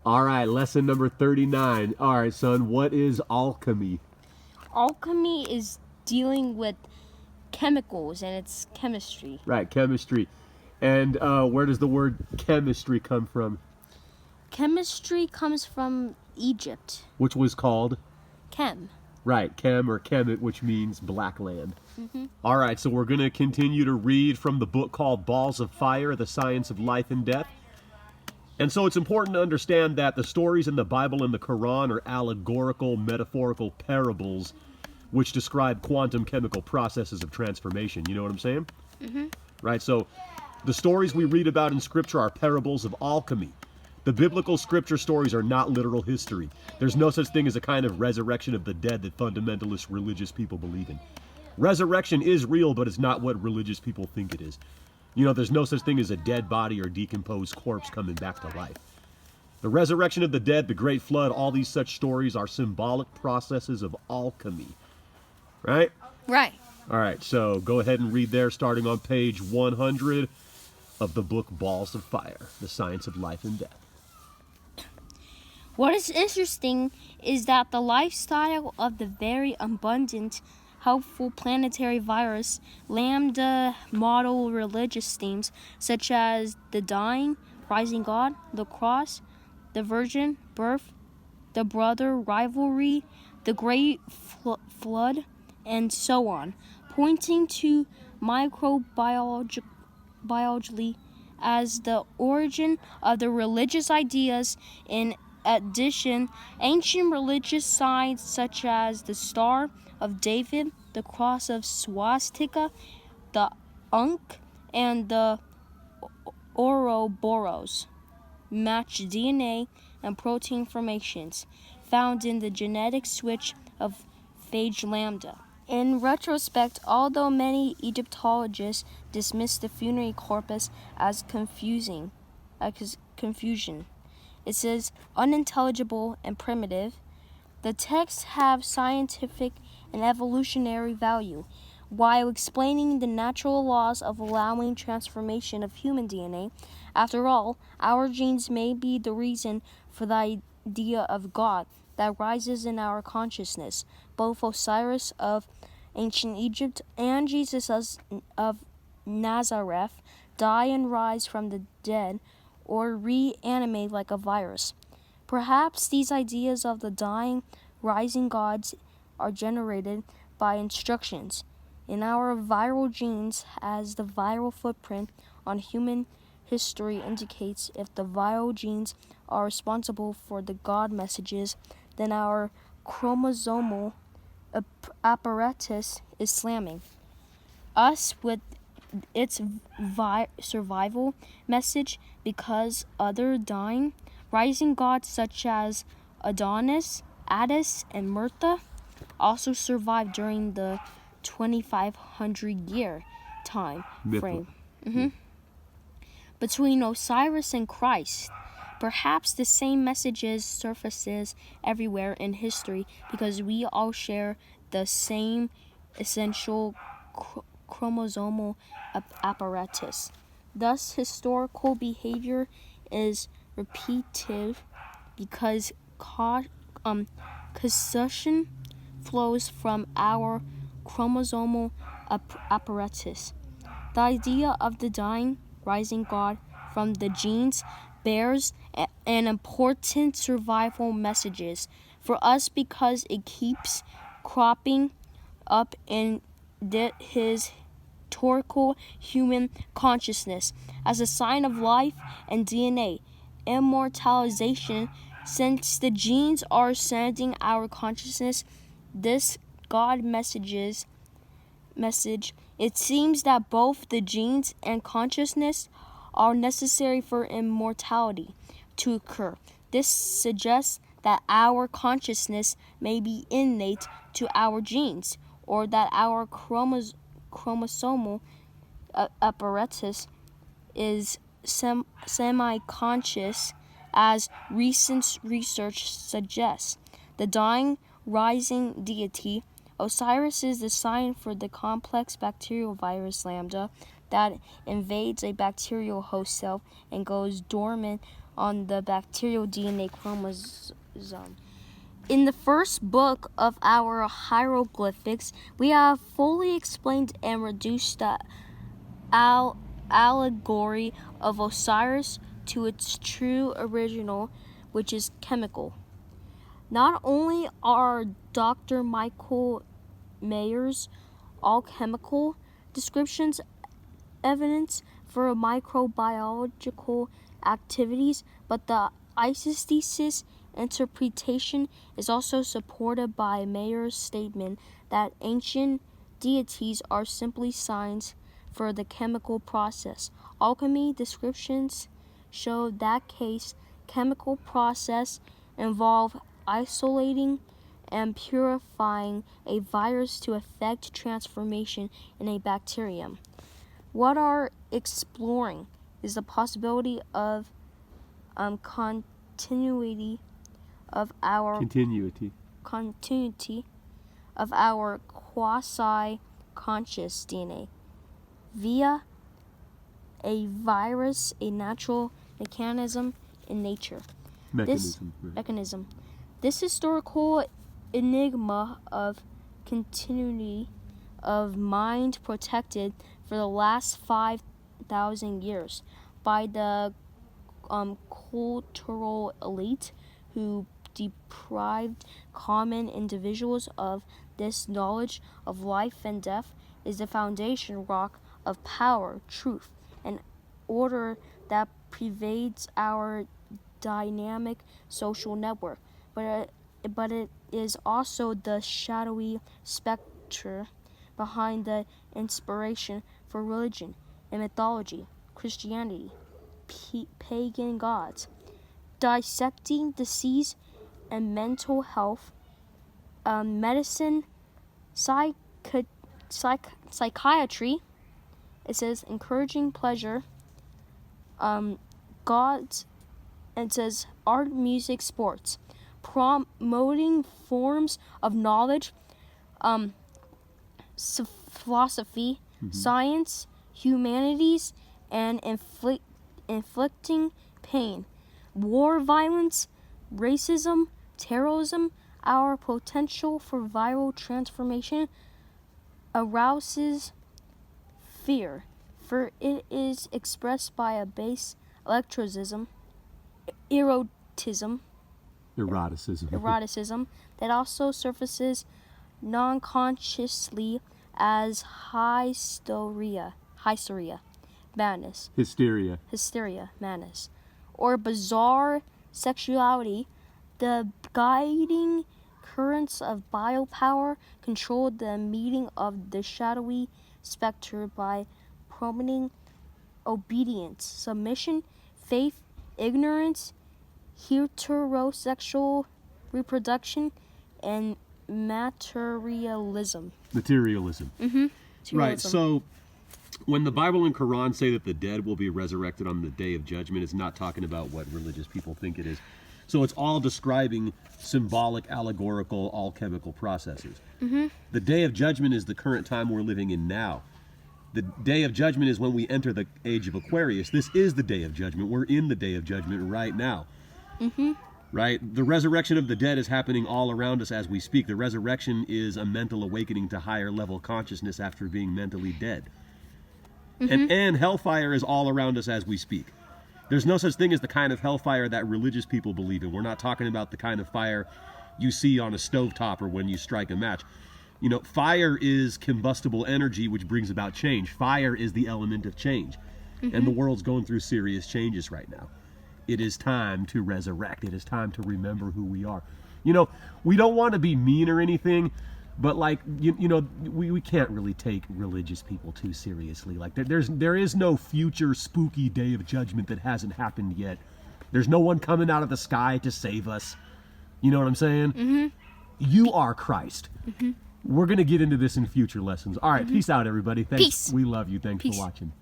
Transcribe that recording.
All right, lesson number 39. All right, son, what is alchemy? Alchemy is dealing with chemicals and it's chemistry. Right, chemistry. And where does the word chemistry come from? Chemistry comes from Egypt. Which was called? Chem. Right, chem or chemet, which means black land. Mm-hmm. All right, so we're going to continue to read from the book called Balls of Fire, The Science of Life and Death. And so it's important to understand that the stories in the Bible and the Quran are allegorical, metaphorical parables which describe quantum chemical processes of transformation. You know what I'm saying? Mm-hmm. Right, so the stories we read about in Scripture are parables of alchemy. The biblical Scripture stories are not literal history. There's no such thing as a kind of resurrection of the dead that fundamentalist religious people believe in. Resurrection is real, but it's not what religious people think it is. You know, there's no such thing as a dead body or decomposed corpse coming back to life. The resurrection of the dead, the great flood, all these such stories are symbolic processes of alchemy. Right? Right. All right, so go ahead and read there, starting on page 100 of the book Balls of Fire, The Science of Life and Death. What is interesting is that the lifestyle of the very abundant, helpful planetary virus Lambda model religious themes such as the dying, rising God, the cross, the virgin birth, the brother rivalry, the great flood, and so on, pointing to microbiology as the origin of the religious ideas. In addition, ancient religious signs such as the Star of David, the cross of swastika, the Ankh, and the Ouroboros match DNA and protein formations found in the genetic switch of phage lambda. In retrospect, although many Egyptologists dismiss the funerary corpus as confusion, it says unintelligible and primitive, the texts have scientific and evolutionary value, while explaining the natural laws of allowing transformation of human DNA. After all, our genes may be the reason for the idea of God that rises in our consciousness. Both Osiris of ancient Egypt and Jesus of Nazareth die and rise from the dead or reanimate like a virus. Perhaps these ideas of the dying, rising gods are generated by instructions in our viral genes, as the viral footprint on human history indicates. If the viral genes are responsible for the God messages, then our chromosomal apparatus is slamming us with its survival message, because other dying, rising gods such as Adonis, Attis, and Myrtha also survived during the 2500-year time frame between Osiris and Christ. Perhaps the same messages surfaces everywhere in history because we all share the same essential chromosomal apparatus. Thus, historical behavior is repetitive because causality flows from our chromosomal apparatus. The idea of the dying, rising God from the genes bears an important survival messages for us because it keeps cropping up in his historical human consciousness as a sign of life and DNA immortalization. Since the genes are sending our consciousness this God message, it seems that both the genes and consciousness are necessary for immortality to occur. This suggests that our consciousness may be innate to our genes, or that our chromosomal apparatus is semi-conscious, as recent research suggests. The dying, rising deity Osiris is the sign for the complex bacterial virus Lambda that invades a bacterial host cell and goes dormant on the bacterial DNA chromosome. In the first book of our hieroglyphics, we have fully explained and reduced the allegory of Osiris to its true original, which is chemical. Not only are Dr. Michael Mayer's alchemical descriptions evidence for microbiological activities, but the isosthesis interpretation is also supported by Mayer's statement that ancient deities are simply signs for the chemical process. Alchemy descriptions show that case chemical process involve isolating and purifying a virus to effect transformation in a bacterium. What are exploring is the possibility of continuity of our quasi-conscious DNA via a virus, a natural mechanism in nature. Mechanism. This historical enigma of continuity of mind protected for the last 5,000 years by the cultural elite who deprived common individuals of this knowledge of life and death is the foundation rock of power, truth, and order that pervades our dynamic social network. But it is also the shadowy specter behind the inspiration for religion and mythology, Christianity, pagan gods. Dissecting disease and mental health, medicine, psychiatry, it says encouraging pleasure, gods, and it says art, music, sports, promoting forms of knowledge, philosophy, science, humanities, and inflicting pain, war, violence, racism, terrorism. Our potential for viral transformation arouses fear, for it is expressed by a base eroticism that also surfaces non-consciously as hysteria, madness, hysteria, madness, or bizarre sexuality. The guiding currents of biopower controlled the meeting of the shadowy specter by promoting obedience, submission, faith, ignorance, heterosexual reproduction, and materialism. Right, so when the Bible and Quran say that the dead will be resurrected on the day of judgment, it's not talking about what religious people think it is. So it's all describing symbolic, allegorical, alchemical processes. The day of judgment is the current time we're living in now. The day of judgment is when we enter the age of Aquarius. This is the day of judgment. We're in the day of judgment right now. Right? The resurrection of the dead is happening all around us as we speak. The resurrection is a mental awakening to higher level consciousness after being mentally dead. And hellfire is all around us as we speak. There's no such thing as the kind of hellfire that religious people believe in. We're not talking about the kind of fire you see on a stovetop or when you strike a match. You know, fire is combustible energy, which brings about change. Fire is the element of change. And the world's going through serious changes right now. It is time to resurrect. It is time to remember who we are. You know, we don't want to be mean or anything, but like, you know, we can't really take religious people too seriously. Like there is no future spooky day of judgment that hasn't happened yet. There's no one coming out of the sky to save us. You know what I'm saying? You are Christ. We're going to get into this in future lessons. All right, peace out, everybody. Thanks. Peace. We love you. Thanks for watching.